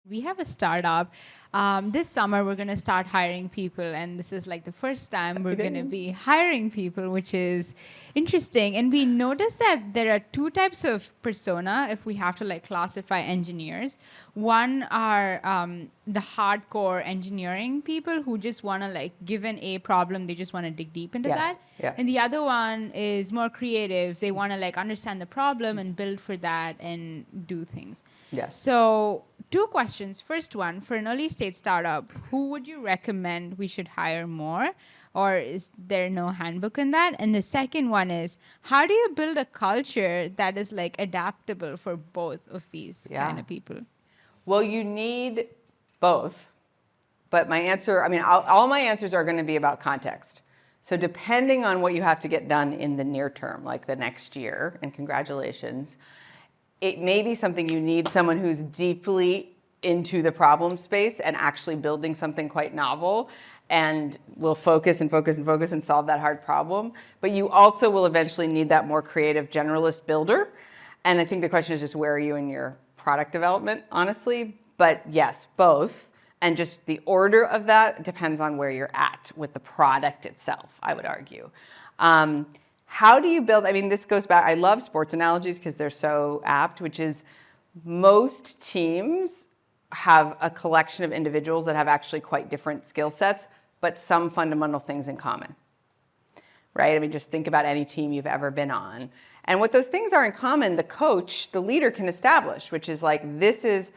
We have a startup. This summer, we're going to start hiring people, and this is like the first time we're going to be hiring people, which is interesting. And we noticed that there are two types of persona if we have to like classify engineers. One are the hardcore engineering people who just want to like, given a problem, they just want to dig deep into that. Yeah. And the other one is more creative. They want to like understand the problem and build for that and do things. Yes. So two questions. First one, for an early stage startup, who would you recommend we should hire more? Or is there no handbook in that? And the second one is, how do you build a culture that is like adaptable for both of these kind of people? Well, you need both. But my answer, all my answers are going to be about context. So depending on what you have to get done in the near term, like the next year, and congratulations, it may be something you need someone who's deeply into the problem space and actually building something quite novel and will focus and focus and focus and solve that hard problem. But you also will eventually need that more creative generalist builder. And I think the question is just where are you in your product development, honestly? But yes, both. And just the order of that depends on where you're at with the product itself, I would argue. How do you build? This goes back. I love sports analogies because they're so apt, which is most teams have a collection of individuals that have actually quite different skill sets, but some fundamental things in common, right? Just think about any team you've ever been on. And what those things are in common, the coach, the leader can establish, which is like, this is,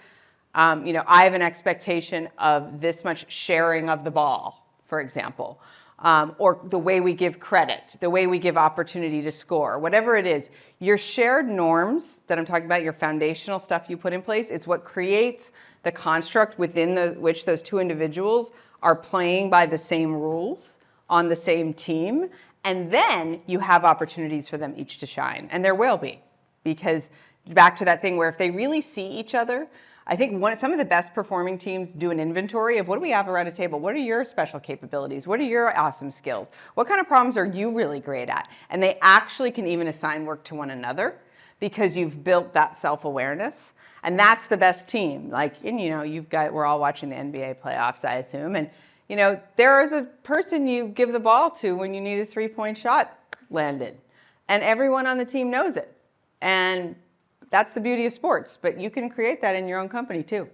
I have an expectation of this much sharing of the ball, for example. Or the way we give credit, the way we give opportunity to score, whatever it is. Your shared norms that I'm talking about, your foundational stuff you put in place, it's what creates the construct within which those two individuals are playing by the same rules on the same team. And then you have opportunities for them each to shine. And there will be. Because back to that thing where if they really see each other, I think some of the best performing teams do an inventory of what do we have around a table? What are your special capabilities? What are your awesome skills? What kind of problems are you really great at? And they actually can even assign work to one another because you've built that self-awareness. And that's the best team. We're all watching the NBA playoffs, I assume. And, there is a person you give the ball to when you need a 3-point shot landed. And everyone on the team knows it. And that's the beauty of sports, but you can create that in your own company too.